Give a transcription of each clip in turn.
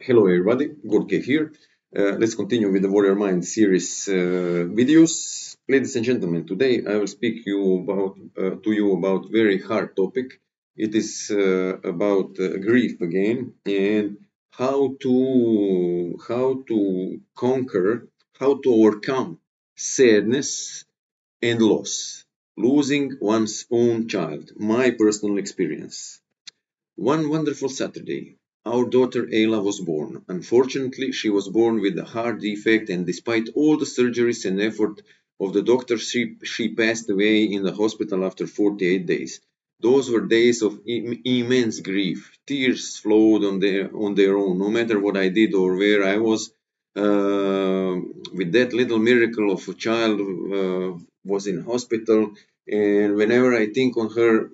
Hello everybody, GordK here. Let's continue with the Warrior Mind series videos. Ladies and gentlemen, today I will speak to you about very hard topic. It is about grief again and how to conquer, how to overcome sadness and loss. Losing one's own child, my personal experience. One wonderful Saturday, our daughter Ayla was born. Unfortunately, she was born with a heart defect, and despite all the surgeries and effort of the doctor, she passed away in the hospital after 48 days. Those were days of immense grief. Tears flowed on their own, no matter what I did or where I was. With that little miracle of a child was in hospital, and whenever I think on her,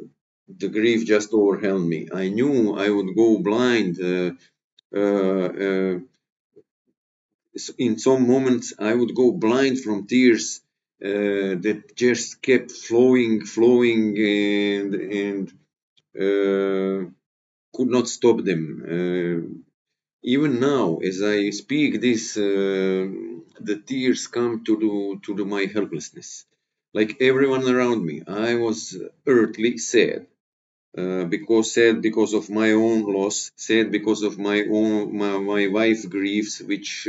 the grief just overwhelmed me. I knew I would go blind. Uh, uh, in some moments, I would go blind from tears that just kept flowing, and could not stop them. Even now, as I speak this, the tears come to my helplessness. Like everyone around me, I was earthly sad. Because sad because of my own loss, sad because of my wife's griefs, which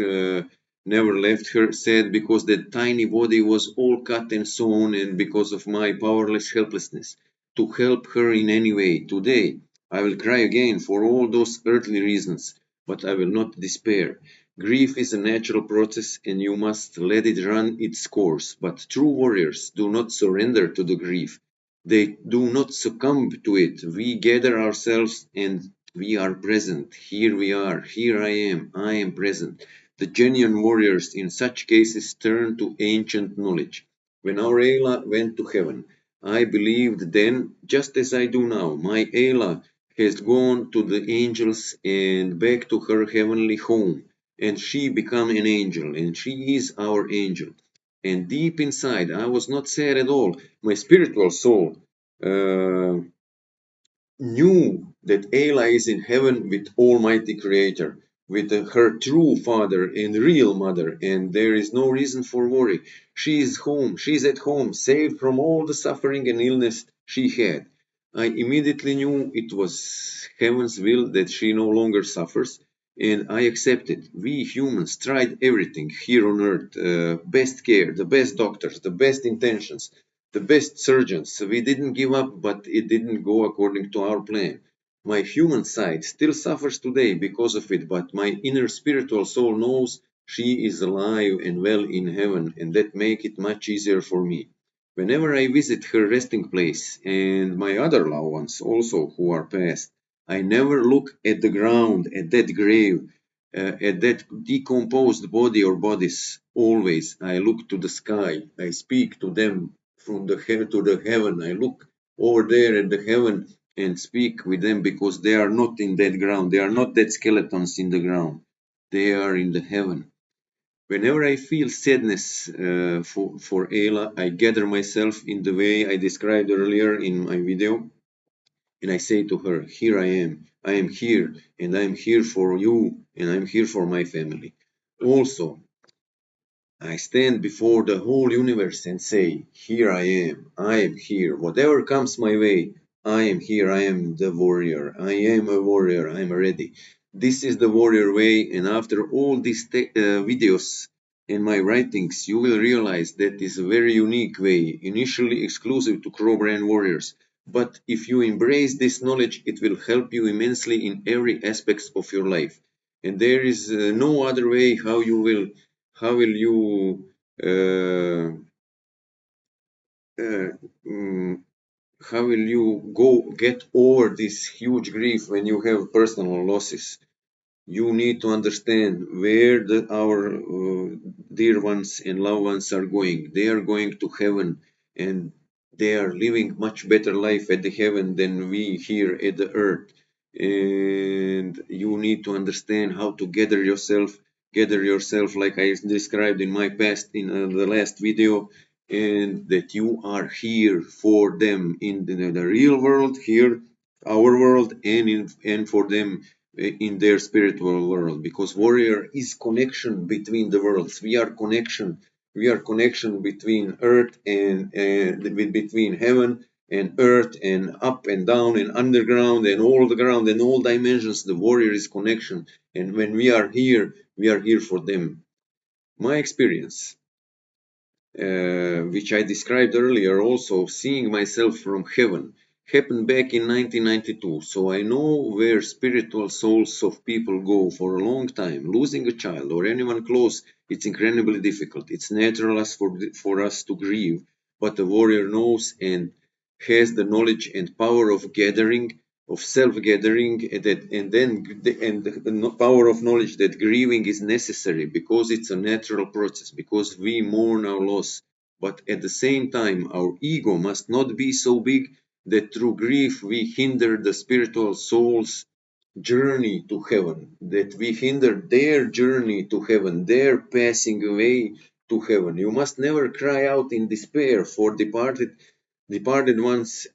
never left her, sad because that tiny body was all cut and sewn, and because of my powerless helplessness to help her in any way. Today, I will cry again for all those earthly reasons, but I will not despair. Grief is a natural process, and you must let it run its course. But true warriors do not surrender to the grief. They do not succumb to it. We gather ourselves and we are present. Here we are. Here I am present. The genuine warriors in such cases turn to ancient knowledge. When our Ayla went to heaven, I believed then, just as I do now, my Ayla has gone to the angels and back to her heavenly home, and she become an angel, and she is our angel. And deep inside, I was not sad at all. My spiritual soul uh, knew that Ayla is in heaven with Almighty Creator, with her true father and real mother, and there is no reason for worry. She is home, she is at home, saved from all the suffering and illness she had. I immediately knew it was heaven's will that she no longer suffers, and I accepted. We humans tried everything here on earth, best care, the best doctors, the best intentions, the best surgeons. We didn't give up, but it didn't go according to our plan. My human side still suffers today because of it, but my inner spiritual soul knows she is alive and well in heaven, and that makes it much easier for me. Whenever I visit her resting place, and my other loved ones also who are passed, I never look at the ground, at that grave, at that decomposed body or bodies. Always I look to the sky. I speak to them from the heaven to the heaven. I look over there at the heaven and speak with them because they are not in that ground. They are not dead skeletons in the ground. They are in the heaven. Whenever I feel sadness for Ayla, I gather myself in the way I described earlier in my video, and I say to her, here I am here, and I am here for you, and I am here for my family. Also, I stand before the whole universe and say, here I am here, whatever comes my way, I am here, I am the warrior, I am a warrior, I am ready. This is the warrior way, and after all these videos and my writings, you will realize that is a very unique way, initially exclusive to Crobran warriors. But if you embrace this knowledge, it will help you immensely in every aspect of your life. And there is no other way how will you uh, uh, mm, how will you go get over this huge grief when you have personal losses? You need to understand where our dear ones and loved ones are going. They are going to heaven, and they are living much better life at the heaven than we here at the earth. And you need to understand how to gather yourself like I described in my past in the last video, and that you are here for them in the real world here, our world, and for them in their spiritual world, because warrior is connection between the worlds. We are connection between earth and between heaven and earth, and up and down and underground and all the ground and all dimensions. The warrior is connection, and when we are here for them. My experience, which I described earlier, also seeing myself from heaven, happened back in 1992. So I know where spiritual souls of people go for a long time. Losing a child or anyone close, it's incredibly difficult. It's natural as for us to grieve, but the warrior knows and has the knowledge and power of gathering, of self-gathering, and the power of knowledge that grieving is necessary because it's a natural process, because we mourn our loss. But at the same time, our ego must not be so big that through grief we hinder the spiritual soul's journey to heaven, that we hinder their journey to heaven, their passing away to heaven. You must never cry out in despair for departed ones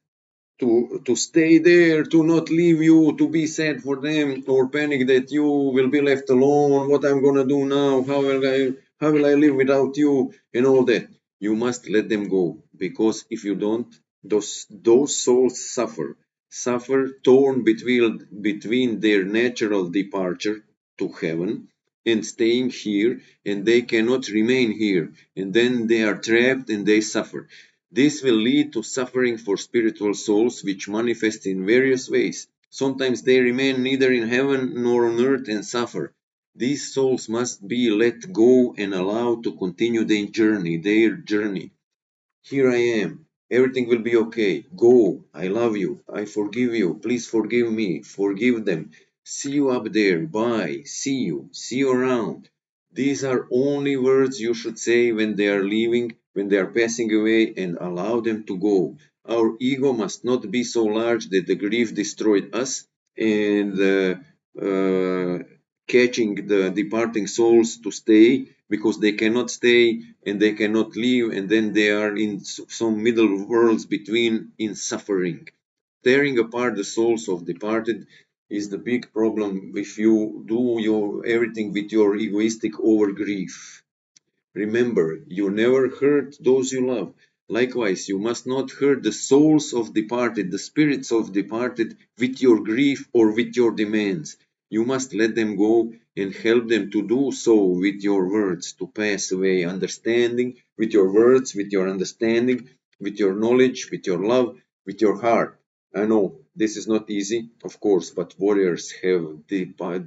to stay there, to not leave you, to be sad for them, or panic that you will be left alone. What I'm gonna do now? How will I live without you? And all that. You must let them go, because if you don't, those souls suffer torn between their natural departure to heaven and staying here, and they cannot remain here, and then they are trapped and they suffer. This will lead to suffering for spiritual souls, which manifest in various ways. Sometimes they remain neither in heaven nor on earth and suffer. These souls must be let go and allowed to continue their journey. Here I am. Everything will be okay. Go. I love you. I forgive you. Please forgive me. Forgive them. See you up there. Bye. See you. See you around. These are only words you should say when they are leaving, when they are passing away, and allow them to go. Our ego must not be so large that the grief destroyed us, and catching the departing souls to stay, because they cannot stay and they cannot leave, and then they are in some middle worlds between, in suffering. Tearing apart the souls of departed is the big problem if you do your everything with your egoistic over grief. Remember, you never hurt those you love. Likewise, you must not hurt the souls of departed, the spirits of departed, with your grief or with your demands. You must let them go and help them to do so with your words, to pass away, understanding, with your words, with your understanding, with your knowledge, with your love, with your heart. I know this is not easy, of course, but warriors have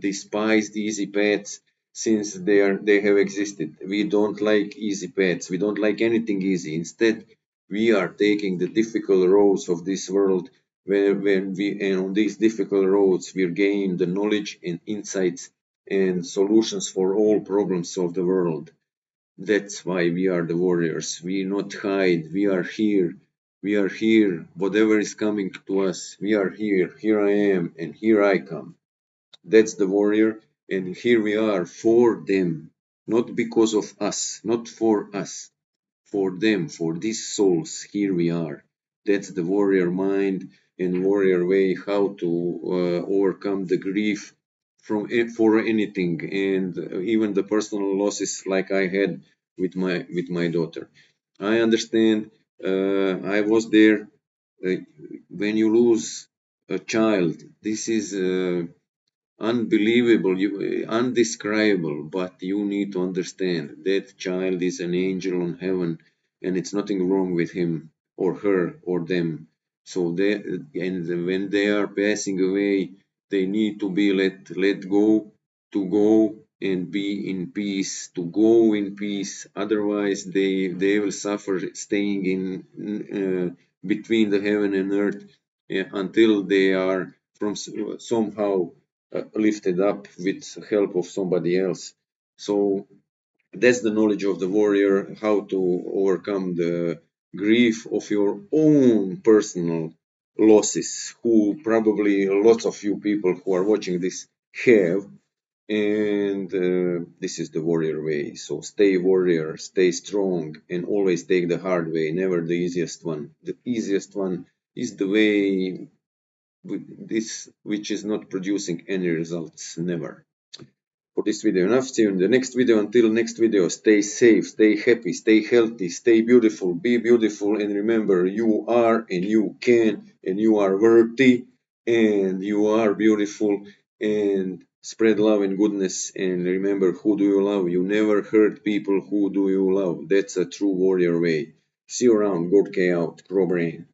despised easy paths since they have existed. We don't like easy paths. We don't like anything easy. Instead, we are taking the difficult roads of this world, and on these difficult roads we gain the knowledge and insights and solutions for all problems of the world. That's why we are the warriors. We not hide. We are here. We are here. Whatever is coming to us, we are here. Here I am, and here I come. That's the warrior, and here we are for them, not because of us, not for us, for them, for these souls. Here we are. That's the warrior mind and warrior way, how to overcome the grief from it for anything, and even the personal losses like I had with my daughter. I understand. I was there. Uh, when you lose a child, this is unbelievable, undescribable, but you need to understand that child is an angel on heaven, and it's nothing wrong with him or her or them. So and when they are passing away, they need to be let go, to go and be in peace, to go in peace. Otherwise, they will suffer staying in between the heaven and earth, until they are somehow lifted up with help of somebody else. So that's the knowledge of the warrior, how to overcome the grief of your own personal losses, who probably lots of you people who are watching this have. And this is the warrior way. So stay warrior, stay strong, and always take the hard way, never the easiest one. The easiest one is the way this which is not producing any results, never. For this video enough. See you in the next video. Until next video, stay safe, stay happy, stay healthy, stay beautiful, be beautiful, and remember, you are and you can and you are worthy and you are beautiful, and spread love and goodness. And remember, who do you love? You never hurt people. Who do you love? That's a true warrior way. See you around. GordK out. Crobran.